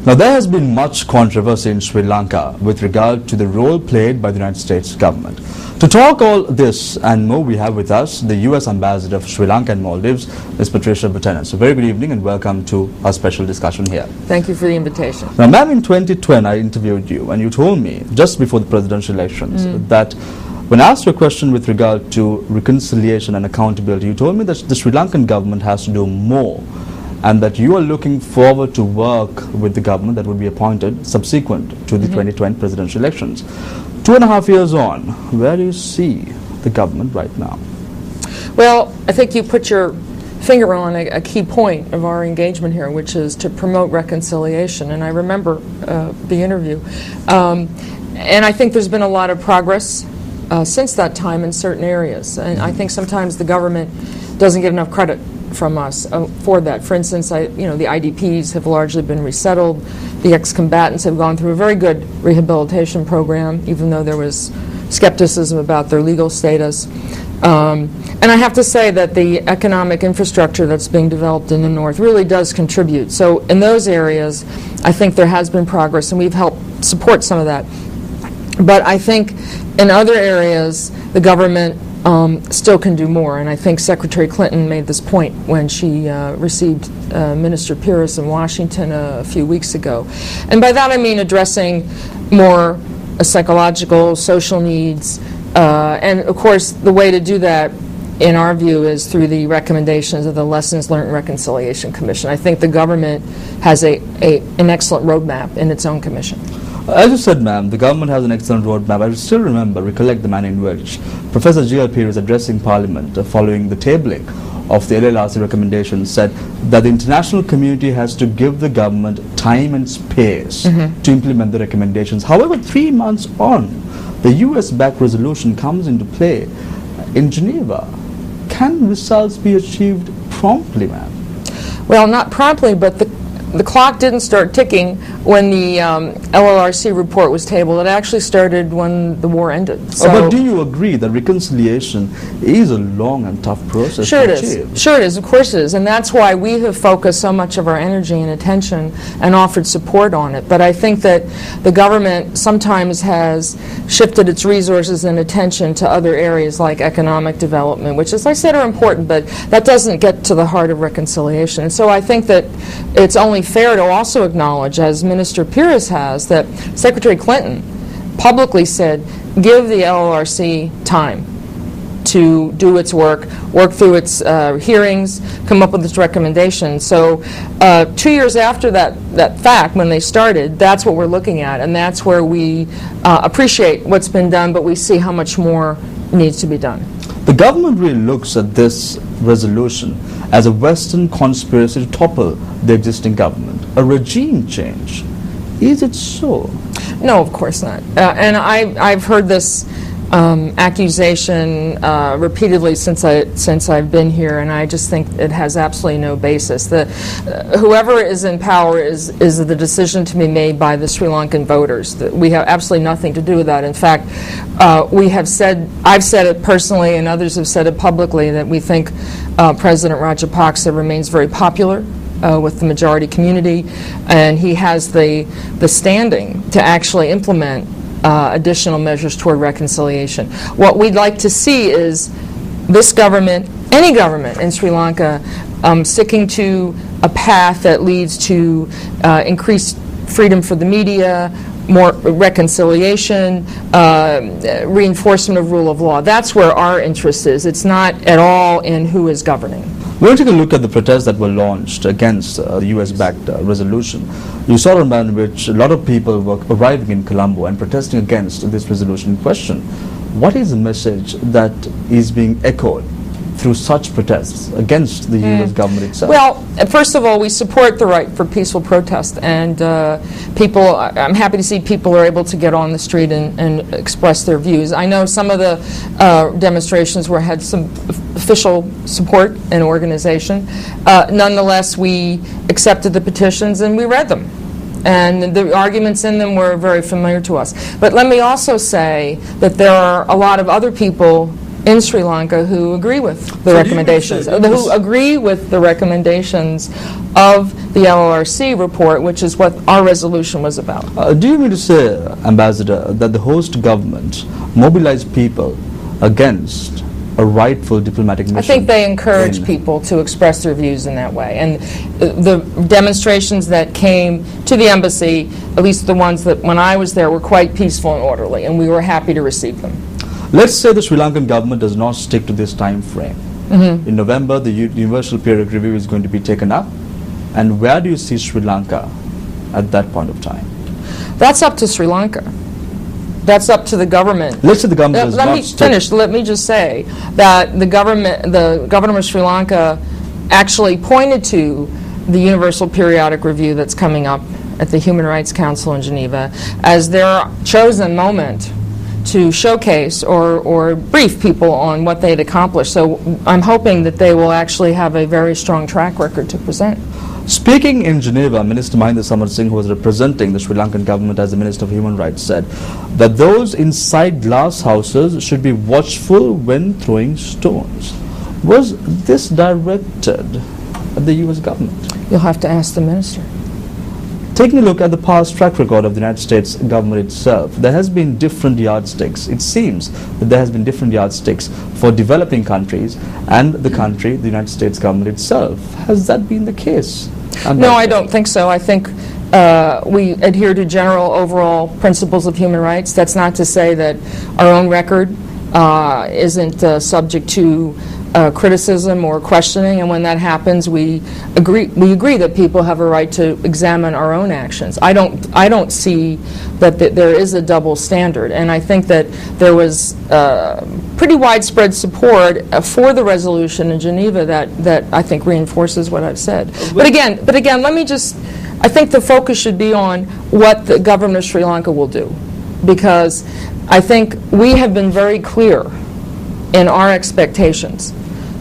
Now, there has been much controversy in Sri Lanka with regard to the role played by the United States government. To talk all this and more, we have with us the U.S. Ambassador for Sri Lanka and Maldives, Ms. Patricia Buttigieg. So, very good evening and welcome to our special discussion here. Thank you for the invitation. Now, ma'am, in 2010, I interviewed you and you told me, just before the presidential elections, that when asked a question with regard to reconciliation and accountability, you told me that the Sri Lankan government has to do more, and that you are looking forward to work with the government that would be appointed subsequent to the 2020 presidential elections. 2.5 years on, where do you see the government right now? Well, I think you put your finger on a key point of our engagement here, which is to promote reconciliation. And I remember the interview. And I think there's been a lot of progress since that time in certain areas. And I think sometimes the government doesn't get enough credit from us for that. For instance, the IDPs have largely been resettled. The ex-combatants have gone through a very good rehabilitation program, even though there was skepticism about their legal status. And I have to say that the economic infrastructure that's being developed in the North really does contribute. So in those areas, I think there has been progress, and we've helped support some of that. But I think in other areas, the government still can do more, and I think Secretary Clinton made this point when she received Minister Pires in Washington a few weeks ago. And by that I mean addressing more psychological, social needs, and of course the way to do that, in our view, is through the recommendations of the Lessons Learned Reconciliation Commission. I think the government has an excellent roadmap in its own commission. As you said, ma'am, the government has an excellent roadmap. I still recollect the manner in which Professor G.L. Pires, addressing Parliament following the tabling of the LLRC recommendations, said that the international community has to give the government time and space to implement the recommendations. However, 3 months on, the US-backed resolution comes into play in Geneva. Can results be achieved promptly, ma'am? Well, not promptly, but the clock didn't start ticking when the LLRC report was tabled. It actually started when the war ended. So but do you agree that reconciliation is a long and tough process to achieve? Sure it is. Of course it is. And that's why we have focused so much of our energy and attention and offered support on it. But I think that the government sometimes has shifted its resources and attention to other areas like economic development, which, as I said, are important, but that doesn't get to the heart of reconciliation. And so I think that it's only fair to also acknowledge, as Minister Pires has, that Secretary Clinton publicly said, give the LLRC time to do its work through its hearings, come up with its recommendations. So 2 years after that fact, when they started, that's what we're looking at, and that's where we appreciate what's been done, but we see how much more needs to be done. The government really looks at this resolution as a Western conspiracy to topple the existing government, a regime change. Is it so? No, of course not. And I've heard this accusation repeatedly since I've been here, and I just think it has absolutely no basis. Whoever is in power is the decision to be made by the Sri Lankan voters. We have absolutely nothing to do with that. In fact, I've said it personally, and others have said it publicly, that we think President Rajapaksa remains very popular with the majority community, and he has the standing to actually implement additional measures toward reconciliation. What we'd like to see is this government, any government in Sri Lanka, sticking to a path that leads to increased freedom for the media, more reconciliation, reinforcement of rule of law. That's where our interest is. It's not at all in who is governing. We're going to take a look at the protests that were launched against the US-backed resolution. You saw a man in which a lot of people were arriving in Colombo and protesting against this resolution in question. What is the message that is being echoed through such protests against the US government itself? Well, first of all, we support the right for peaceful protest, and I'm happy to see people are able to get on the street and express their views. I know some of the demonstrations had some official support and organization. Nonetheless, we accepted the petitions and we read them. And the arguments in them were very familiar to us. But let me also say that there are a lot of other people in Sri Lanka who agree with the recommendations, who agree with the recommendations of the LLRC report, which is what our resolution was about. Do you mean to say, Ambassador, that the host government mobilized people against a rightful diplomatic mission? I think they encourage people to express their views in that way. And the demonstrations that came to the embassy, at least the ones that when I was there, were quite peaceful and orderly, and we were happy to receive them. Let's say the Sri Lankan government does not stick to this time frame. In November, the Universal Periodic Review is going to be taken up. And where do you see Sri Lanka at that point of time? That's up to Sri Lanka. That's up to the government. Let's say the government does not Let me finish. Let me just say that the governor of Sri Lanka actually pointed to the Universal Periodic Review that's coming up at the Human Rights Council in Geneva as their chosen moment to showcase or brief people on what they'd accomplished. So I'm hoping that they will actually have a very strong track record to present. Speaking in Geneva, Minister Mahinda Samarsinghe, who was representing the Sri Lankan government as the Minister of Human Rights, said that those inside glass houses should be watchful when throwing stones. Was this directed at the U.S. government? You'll have to ask the minister. Taking a look at the past track record of the United States government itself, there has been different yardsticks. It seems that there has been different yardsticks for developing countries and the country, the United States government itself. Has that been the case? No, I don't think so. I think we adhere to general overall principles of human rights. That's not to say that our own record isn't subject to criticism or questioning, and when that happens, we agree that people have a right to examine our own actions. I don't see that there is a double standard, and I think that there was pretty widespread support for the resolution in Geneva that I think reinforces what I've said. But again, let me just. I think the focus should be on what the government of Sri Lanka will do, because I think we have been very clear in our expectations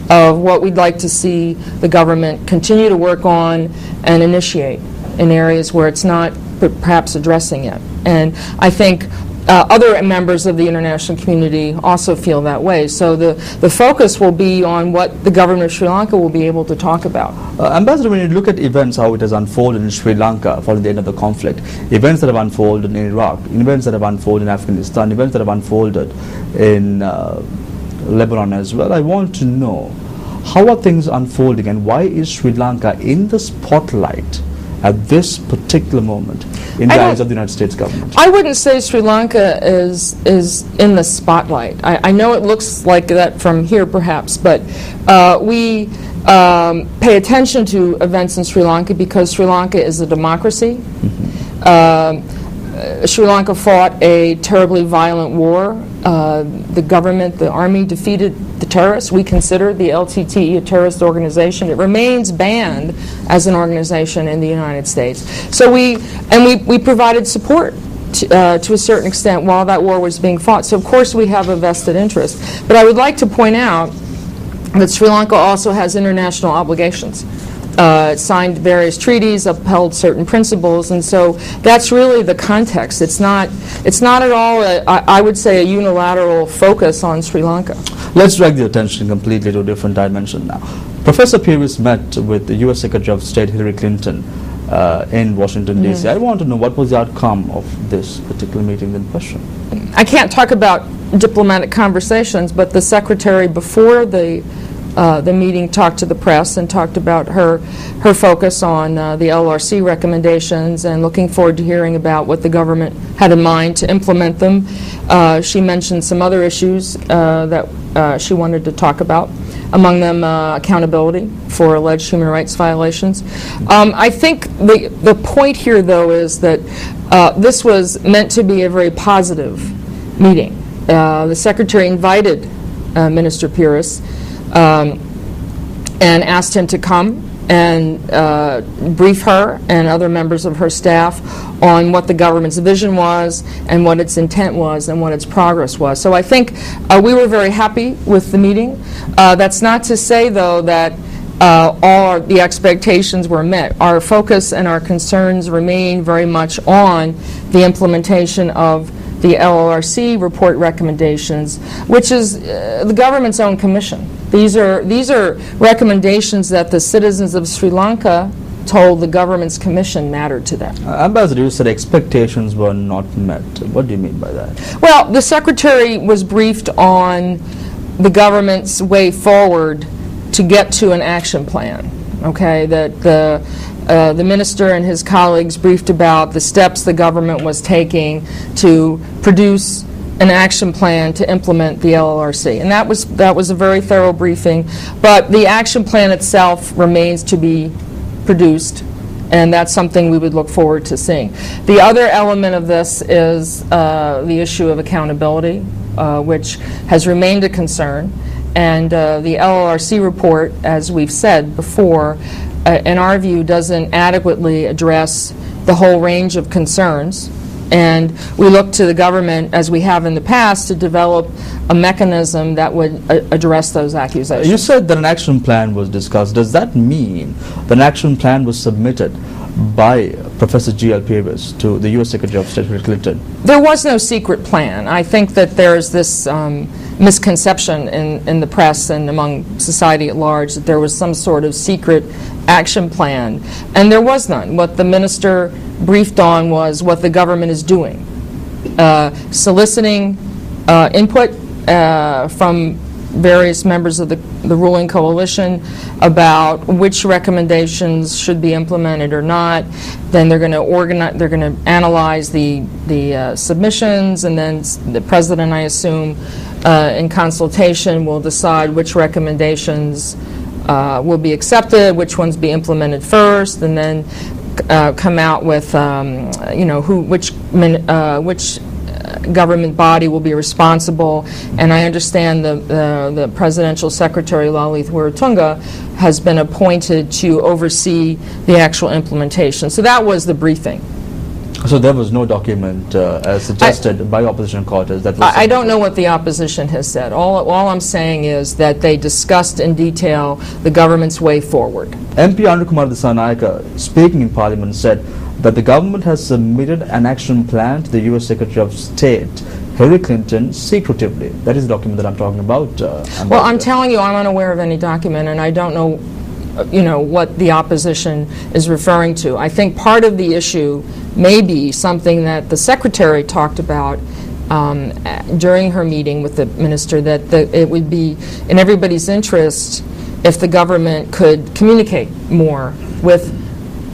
of what we'd like to see the government continue to work on and initiate in areas where it's not perhaps addressing it. And I think other members of the international community also feel that way. So the focus will be on what the government of Sri Lanka will be able to talk about. Ambassador, when you look at events, how it has unfolded in Sri Lanka following the end of the conflict, events that have unfolded in Iraq, events that have unfolded in Afghanistan, events that have unfolded in Lebanon as well, I want to know, how are things unfolding and why is Sri Lanka in the spotlight at this particular moment in the eyes of the United States government? I wouldn't say Sri Lanka is in the spotlight. I know it looks like that from here perhaps, but we pay attention to events in Sri Lanka because Sri Lanka is a democracy. Sri Lanka fought a terribly violent war. The government, the army, defeated the terrorists. We consider the LTTE a terrorist organization. It remains banned as an organization in the United States. So we provided support to a certain extent while that war was being fought. So of course we have a vested interest. But I would like to point out that Sri Lanka also has international obligations. It signed various treaties, upheld certain principles, and so that's really the context. It's not at all, I would say, a unilateral focus on Sri Lanka. Let's drag the attention completely to a different dimension now. Professor Pieris met with the U.S. Secretary of State Hillary Clinton in Washington, D.C. I want to know what was the outcome of this particular meeting in question. I can't talk about diplomatic conversations, but the Secretary before the meeting talked to the press and talked about her focus on the LRC recommendations and looking forward to hearing about what the government had in mind to implement them. She mentioned some other issues that she wanted to talk about, among them accountability for alleged human rights violations. I think the point here, though, is that this was meant to be a very positive meeting. The Secretary invited Minister Pieris and asked him to come and brief her and other members of her staff on what the government's vision was and what its intent was and what its progress was. So I think we were very happy with the meeting. That's not to say, though, that all the expectations were met. Our focus and our concerns remain very much on the implementation of the LLRC report recommendations, which is the government's own commission. These are recommendations that the citizens of Sri Lanka told the government's commission mattered to them. Ambassador, you said expectations were not met. What do you mean by that? Well, the Secretary was briefed on the government's way forward to get to an action plan, okay, that the minister and his colleagues briefed about the steps the government was taking to produce an action plan to implement the LLRC. And that was a very thorough briefing, but the action plan itself remains to be produced, and that's something we would look forward to seeing. The other element of this is the issue of accountability, which has remained a concern, and the LLRC report, as we've said before, in our view, doesn't adequately address the whole range of concerns. And we look to the government, as we have in the past, to develop a mechanism that would address those accusations. You said that an action plan was discussed. Does that mean that an action plan was submitted by Professor G.L. Peiris to the U.S. Secretary of State Hillary Clinton? There was no secret plan. I think that there's this misconception in the press and among society at large that there was some sort of secret action plan, and there was none. What the minister briefed on was what the government is doing, soliciting input from various members of the ruling coalition about which recommendations should be implemented or not. Then they're going to organize, they're going to analyze the submissions, and then the president, I assume, in consultation will decide which recommendations will be accepted, which ones be implemented first, and then come out with which government body will be responsible. And I understand the presidential secretary, Lalith Wiratunga, has been appointed to oversee the actual implementation. So that was the briefing. So there was no document as suggested by opposition quarters that was I don't know what the opposition has said. All I'm saying is that they discussed in detail the government's way forward. MP Anukumar Dissanayake, speaking in Parliament, said that the government has submitted an action plan to the U.S. Secretary of State Hillary Clinton secretively. That is the document that I'm talking about. Well, I'm telling you, I'm unaware of any document, and I don't know, what the opposition is referring to. I think part of the issue may be something that the Secretary talked about during her meeting with the minister, that it would be in everybody's interest if the government could communicate more with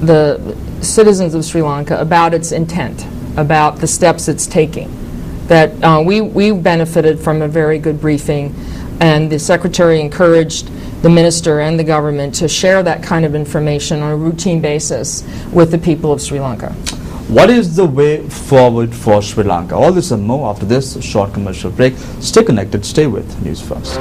the citizens of Sri Lanka about its intent, about the steps it's taking. That we benefited from a very good briefing, and the Secretary encouraged the minister and the government to share that kind of information on a routine basis with the people of Sri Lanka. What is the way forward for Sri Lanka? All this and more after this short commercial break. Stay connected, stay with News First.